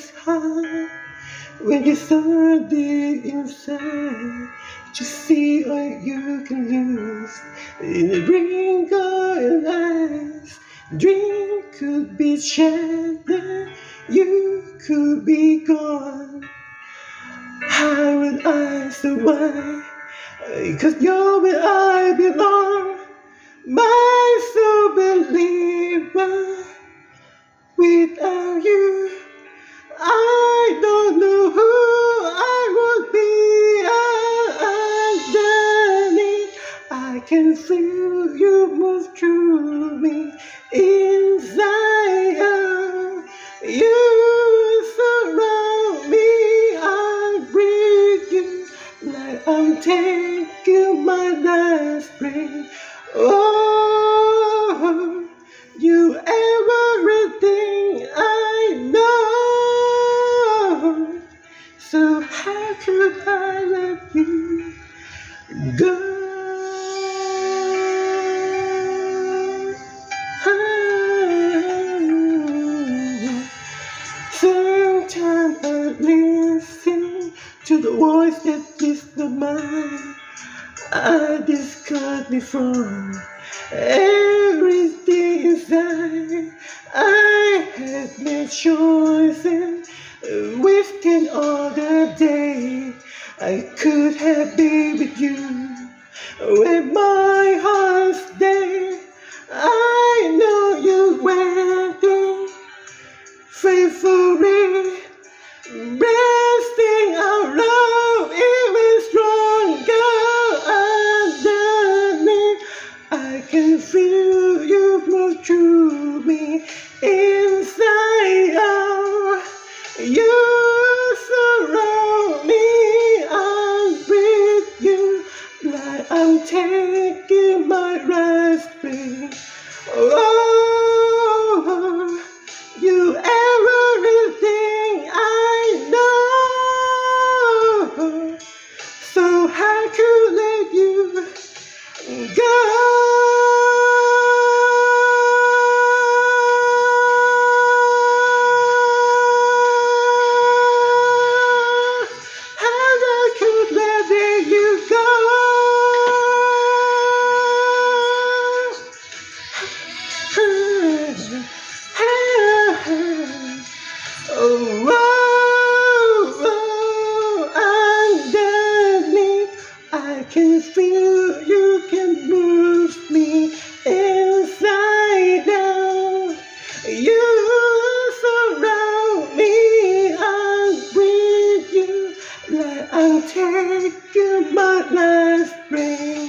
this heart. When you're so deep inside, just see what you can lose in a blink of your eyes. Dream could be shattered, you could be gone. How would I survive? 'Cause you're where I belong. My soul believer. Without you, I don't know who I would be. Underneath, I can feel you move through me. Inside out, you surround me. I breathe you like I'm taking my last breath. Oh, you everything I know. So how could I let you go? Sometimes I listen to the voice that is not mine. I discard me from everything inside. I have made choices, wasting all the day. I could have been with you when my heart's dead. I know you're waiting faithfully, resting our love even stronger. Underneath, I can feel you move through me. Inside out, you surround me. I'm with you like I'm taking my last breath. Oh, you everything I know. So how could let you go? How could let you go? Oh, underneath, I can feel you can move me inside out. You surround me, I'm with you like I'm taking my last breath.